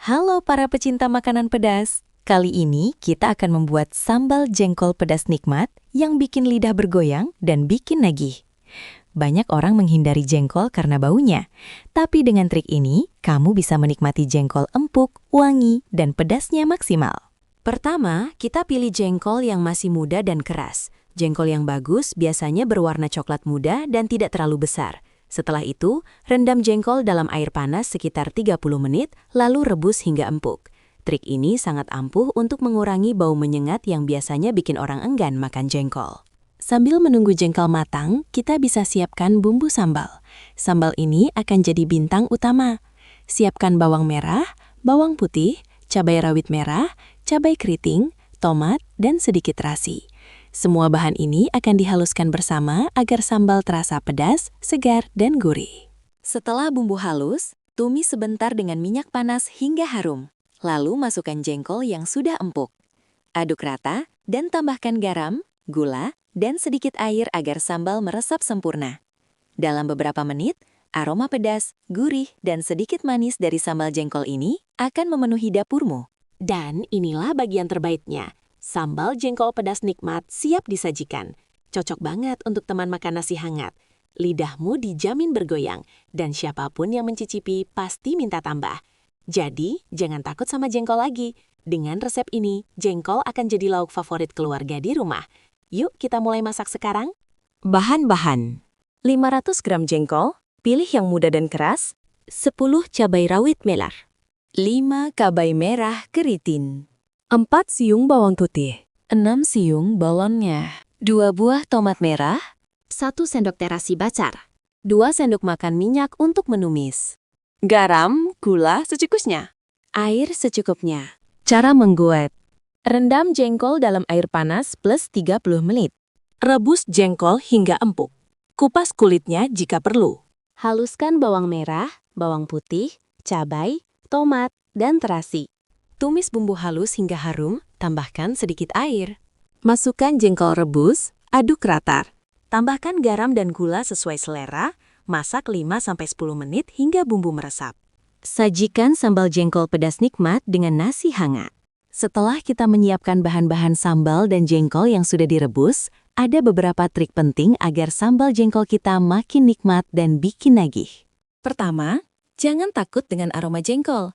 Halo para pecinta makanan pedas. Kali ini kita akan membuat sambal jengkol pedas nikmat yang bikin lidah bergoyang dan bikin nagih. Banyak orang menghindari jengkol karena baunya. Tapi dengan trik ini, kamu bisa menikmati jengkol empuk, wangi, dan pedasnya maksimal. Pertama, kita pilih jengkol yang masih muda dan keras. Jengkol yang bagus biasanya berwarna coklat muda dan tidak terlalu besar. Setelah itu, rendam jengkol dalam air panas sekitar 30 menit, lalu rebus hingga empuk. Trik ini sangat ampuh untuk mengurangi bau menyengat yang biasanya bikin orang enggan makan jengkol. Sambil menunggu jengkol matang, kita bisa siapkan bumbu sambal. Sambal ini akan jadi bintang utama. Siapkan bawang merah, bawang putih, cabai rawit merah, cabai keriting, tomat, dan sedikit terasi. Semua bahan ini akan dihaluskan bersama agar sambal terasa pedas, segar, dan gurih. Setelah bumbu halus, tumis sebentar dengan minyak panas hingga harum. Lalu masukkan jengkol yang sudah empuk. Aduk rata dan tambahkan garam, gula, dan sedikit air agar sambal meresap sempurna. Dalam beberapa menit, aroma pedas, gurih, dan sedikit manis dari sambal jengkol ini akan memenuhi dapurmu. Dan inilah bagian terbaiknya. Sambal jengkol pedas nikmat siap disajikan. Cocok banget untuk teman makan nasi hangat. Lidahmu dijamin bergoyang, dan siapapun yang mencicipi pasti minta tambah. Jadi, jangan takut sama jengkol lagi. Dengan resep ini, jengkol akan jadi lauk favorit keluarga di rumah. Yuk kita mulai masak sekarang. Bahan-bahan: 500 gram jengkol, pilih yang muda dan keras, 10 cabai rawit merah, 5 cabai merah keriting, 4 siung bawang putih, 6 siung bawangnya, 2 buah tomat merah, 1 sendok terasi bacar, 2 sendok makan minyak untuk menumis, garam, gula secukupnya, air secukupnya. Cara membuat: rendam jengkol dalam air panas plus 30 menit. Rebus jengkol hingga empuk. Kupas kulitnya jika perlu. Haluskan bawang merah, bawang putih, cabai, tomat, dan terasi. Tumis bumbu halus hingga harum, tambahkan sedikit air. Masukkan jengkol rebus, aduk rata. Tambahkan garam dan gula sesuai selera, masak 5-10 menit hingga bumbu meresap. Sajikan sambal jengkol pedas nikmat dengan nasi hangat. Setelah kita menyiapkan bahan-bahan sambal dan jengkol yang sudah direbus, ada beberapa trik penting agar sambal jengkol kita makin nikmat dan bikin nagih. Pertama, jangan takut dengan aroma jengkol.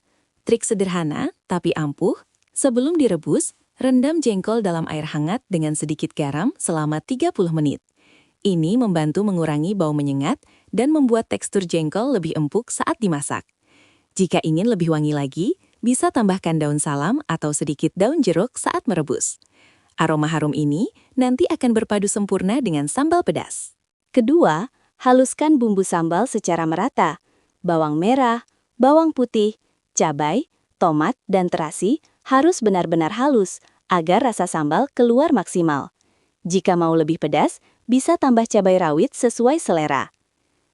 Trik sederhana, tapi ampuh. Sebelum direbus, rendam jengkol dalam air hangat dengan sedikit garam selama 30 menit. Ini membantu mengurangi bau menyengat dan membuat tekstur jengkol lebih empuk saat dimasak. Jika ingin lebih wangi lagi, bisa tambahkan daun salam atau sedikit daun jeruk saat merebus. Aroma harum ini nanti akan berpadu sempurna dengan sambal pedas. Kedua, haluskan bumbu sambal secara merata. Bawang merah, bawang putih, cabai, tomat, dan terasi harus benar-benar halus agar rasa sambal keluar maksimal. Jika mau lebih pedas, bisa tambah cabai rawit sesuai selera.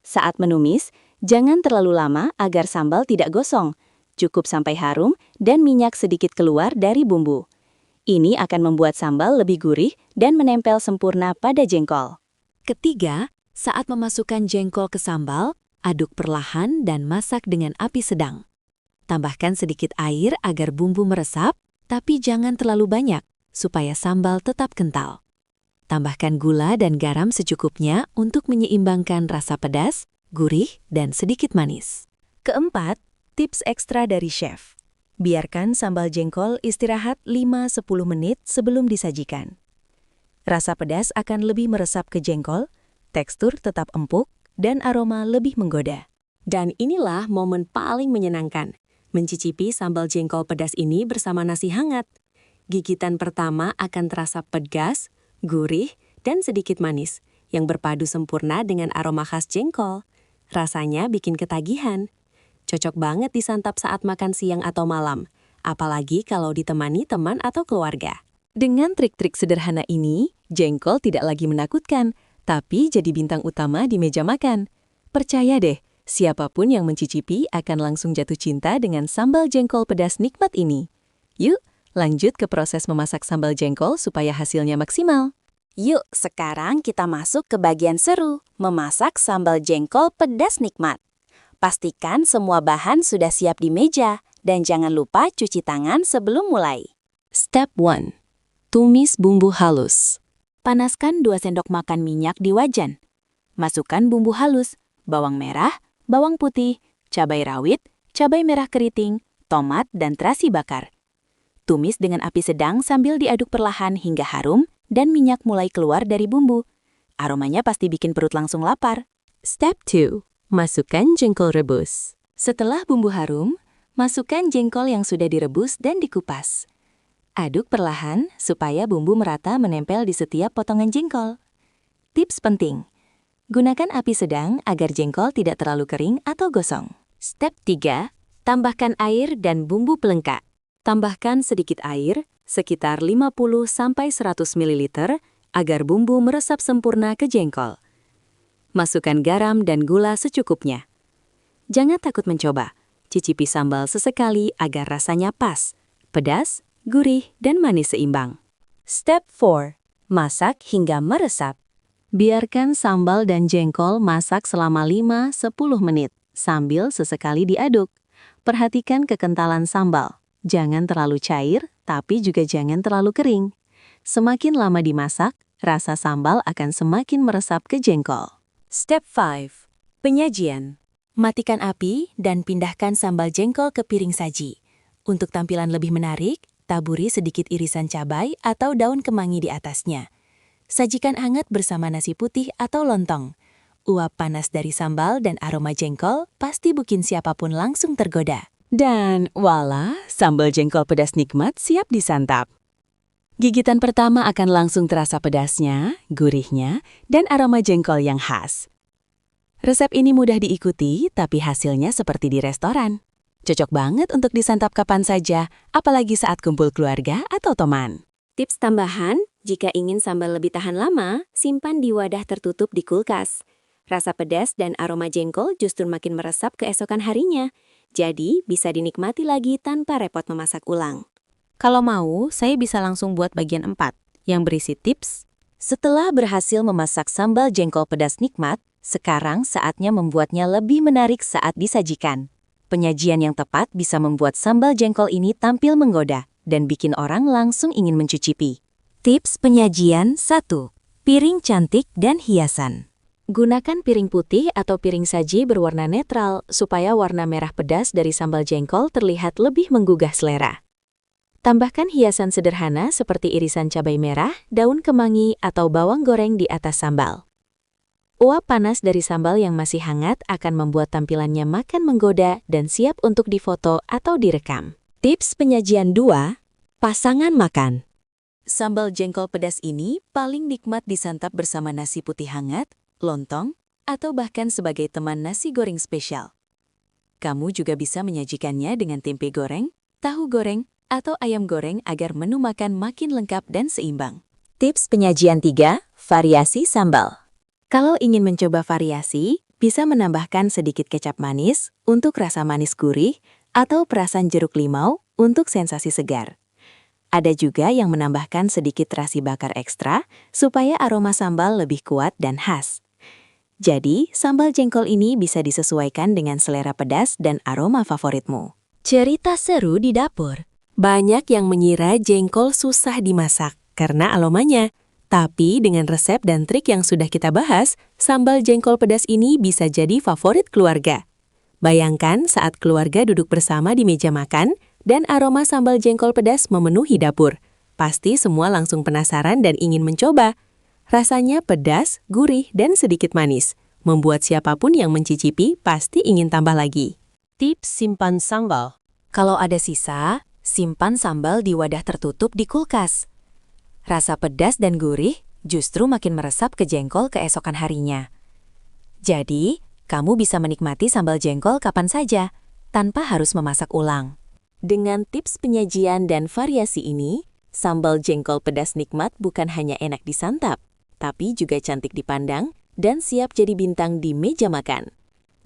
Saat menumis, jangan terlalu lama agar sambal tidak gosong. Cukup sampai harum dan minyak sedikit keluar dari bumbu. Ini akan membuat sambal lebih gurih dan menempel sempurna pada jengkol. Ketiga, saat memasukkan jengkol ke sambal, aduk perlahan dan masak dengan api sedang. Tambahkan sedikit air agar bumbu meresap, tapi jangan terlalu banyak, supaya sambal tetap kental. Tambahkan gula dan garam secukupnya untuk menyeimbangkan rasa pedas, gurih, dan sedikit manis. Keempat, tips ekstra dari chef. Biarkan sambal jengkol istirahat 5-10 menit sebelum disajikan. Rasa pedas akan lebih meresap ke jengkol, tekstur tetap empuk, dan aroma lebih menggoda. Dan inilah momen paling menyenangkan, mencicipi sambal jengkol pedas ini bersama nasi hangat. Gigitan pertama akan terasa pedas, gurih, dan sedikit manis, yang berpadu sempurna dengan aroma khas jengkol. Rasanya bikin ketagihan. Cocok banget disantap saat makan siang atau malam, apalagi kalau ditemani teman atau keluarga. Dengan trik-trik sederhana ini, jengkol tidak lagi menakutkan, tapi jadi bintang utama di meja makan. Percaya deh, siapapun yang mencicipi akan langsung jatuh cinta dengan sambal jengkol pedas nikmat ini. Yuk, lanjut ke proses memasak sambal jengkol supaya hasilnya maksimal. Yuk, sekarang kita masuk ke bagian seru, memasak sambal jengkol pedas nikmat. Pastikan semua bahan sudah siap di meja Dan jangan lupa cuci tangan sebelum mulai. Step 1. Tumis bumbu halus. Panaskan 2 sendok makan minyak di wajan. Masukkan bumbu halus, bawang merah, bawang putih, cabai rawit, cabai merah keriting, tomat, dan terasi bakar. Tumis dengan api sedang sambil diaduk perlahan hingga harum dan minyak mulai keluar dari bumbu. Aromanya pasti bikin perut langsung lapar. Step 2. Masukkan jengkol rebus. Setelah bumbu harum, masukkan jengkol yang sudah direbus dan dikupas. Aduk perlahan supaya bumbu merata menempel di setiap potongan jengkol. Tips penting: gunakan api sedang agar jengkol tidak terlalu kering atau gosong. Step 3. Tambahkan air dan bumbu pelengkap. Tambahkan sedikit air, sekitar 50-100 ml, agar bumbu meresap sempurna ke jengkol. Masukkan garam dan gula secukupnya. Jangan takut mencoba. Cicipi sambal sesekali agar rasanya pas, pedas, gurih, dan manis seimbang. Step 4. Masak hingga meresap. Biarkan sambal dan jengkol masak selama 5-10 menit, sambil sesekali diaduk. Perhatikan kekentalan sambal. Jangan terlalu cair, tapi juga jangan terlalu kering. Semakin lama dimasak, rasa sambal akan semakin meresap ke jengkol. Step 5. Penyajian. Matikan api dan pindahkan sambal jengkol ke piring saji. Untuk tampilan lebih menarik, taburi sedikit irisan cabai atau daun kemangi di atasnya. Sajikan hangat bersama nasi putih atau lontong. Uap panas dari sambal dan aroma jengkol pasti bikin siapapun langsung tergoda. Dan voila, sambal jengkol pedas nikmat siap disantap. Gigitan pertama akan langsung terasa pedasnya, gurihnya, dan aroma jengkol yang khas. Resep ini mudah diikuti, tapi hasilnya seperti di restoran. Cocok banget untuk disantap kapan saja, apalagi saat kumpul keluarga atau teman. Tips tambahan, jika ingin sambal lebih tahan lama, simpan di wadah tertutup di kulkas. Rasa pedas dan aroma jengkol justru makin meresap keesokan harinya. Jadi, bisa dinikmati lagi tanpa repot memasak ulang. Kalau mau, saya bisa langsung buat bagian 4, yang berisi tips. Setelah berhasil memasak sambal jengkol pedas nikmat, sekarang saatnya membuatnya lebih menarik saat disajikan. Penyajian yang tepat bisa membuat sambal jengkol ini tampil menggoda dan bikin orang langsung ingin mencicipi. Tips penyajian 1. Piring cantik dan hiasan. Gunakan piring putih atau piring saji berwarna netral supaya warna merah pedas dari sambal jengkol terlihat lebih menggugah selera. Tambahkan hiasan sederhana seperti irisan cabai merah, daun kemangi, atau bawang goreng di atas sambal. Uap panas dari sambal yang masih hangat akan membuat tampilannya makan menggoda dan siap untuk difoto atau direkam. Tips penyajian 2. Pasangan makan. Sambal jengkol pedas ini paling nikmat disantap bersama nasi putih hangat, lontong, atau bahkan sebagai teman nasi goreng spesial. Kamu juga bisa menyajikannya dengan tempe goreng, tahu goreng, atau ayam goreng agar menu makan makin lengkap dan seimbang. Tips penyajian 3. Variasi sambal. Kalau ingin mencoba variasi, bisa menambahkan sedikit kecap manis untuk rasa manis gurih atau perasan jeruk limau untuk sensasi segar. Ada juga yang menambahkan sedikit terasi bakar ekstra supaya aroma sambal lebih kuat dan khas. Jadi, sambal jengkol ini bisa disesuaikan dengan selera pedas dan aroma favoritmu. Cerita seru di dapur. Banyak yang mengira jengkol susah dimasak karena aromanya. Tapi dengan resep dan trik yang sudah kita bahas, sambal jengkol pedas ini bisa jadi favorit keluarga. Bayangkan saat keluarga duduk bersama di meja makan dan aroma sambal jengkol pedas memenuhi dapur. Pasti semua langsung penasaran dan ingin mencoba. Rasanya pedas, gurih, dan sedikit manis. Membuat siapapun yang mencicipi pasti ingin tambah lagi. Tips simpan sambal. Kalau ada sisa, simpan sambal di wadah tertutup di kulkas. Rasa pedas dan gurih justru makin meresap ke jengkol keesokan harinya. Jadi, kamu bisa menikmati sambal jengkol kapan saja, tanpa harus memasak ulang. Dengan tips penyajian dan variasi ini, sambal jengkol pedas nikmat bukan hanya enak disantap, tapi juga cantik dipandang dan siap jadi bintang di meja makan.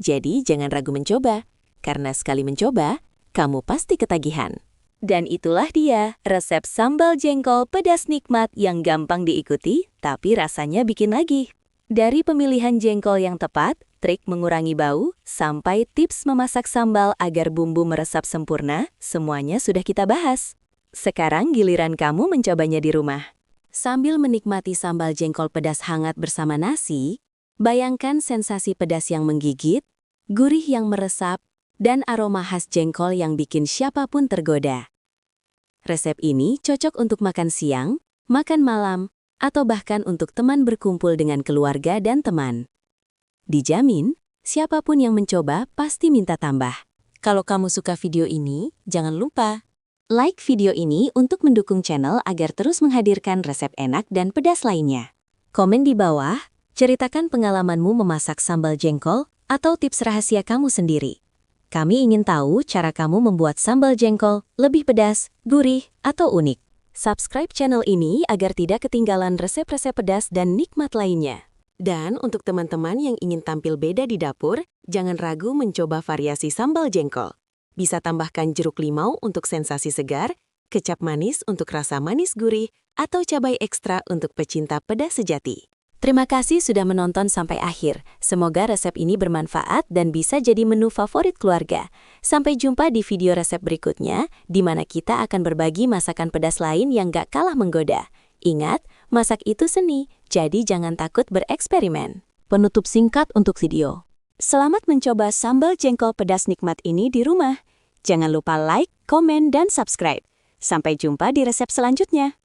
Jadi, jangan ragu mencoba, karena sekali mencoba, kamu pasti ketagihan. Dan itulah dia, resep sambal jengkol pedas nikmat yang gampang diikuti, tapi rasanya bikin nagih. Dari pemilihan jengkol yang tepat, trik mengurangi bau, sampai tips memasak sambal agar bumbu meresap sempurna, semuanya sudah kita bahas. Sekarang giliran kamu mencobanya di rumah. Sambil menikmati sambal jengkol pedas hangat bersama nasi, bayangkan sensasi pedas yang menggigit, gurih yang meresap, dan aroma khas jengkol yang bikin siapapun tergoda. Resep ini cocok untuk makan siang, makan malam, atau bahkan untuk teman berkumpul dengan keluarga dan teman. Dijamin, siapapun yang mencoba pasti minta tambah. Kalau kamu suka video ini, jangan lupa like video ini untuk mendukung channel agar terus menghadirkan resep enak dan pedas lainnya. Komen di bawah, ceritakan pengalamanmu memasak sambal jengkol atau tips rahasia kamu sendiri. Kami ingin tahu cara kamu membuat sambal jengkol lebih pedas, gurih, atau unik. Subscribe channel ini agar tidak ketinggalan resep-resep pedas dan nikmat lainnya. Dan untuk teman-teman yang ingin tampil beda di dapur, jangan ragu mencoba variasi sambal jengkol. Bisa tambahkan jeruk limau untuk sensasi segar, kecap manis untuk rasa manis gurih, atau cabai ekstra untuk pecinta pedas sejati. Terima kasih sudah menonton sampai akhir. Semoga resep ini bermanfaat dan bisa jadi menu favorit keluarga. Sampai jumpa di video resep berikutnya, di mana kita akan berbagi masakan pedas lain yang gak kalah menggoda. Ingat, masak itu seni, jadi jangan takut bereksperimen. Penutup singkat untuk video. Selamat mencoba sambal jengkol pedas nikmat ini di rumah. Jangan lupa like, komen, dan subscribe. Sampai jumpa di resep selanjutnya.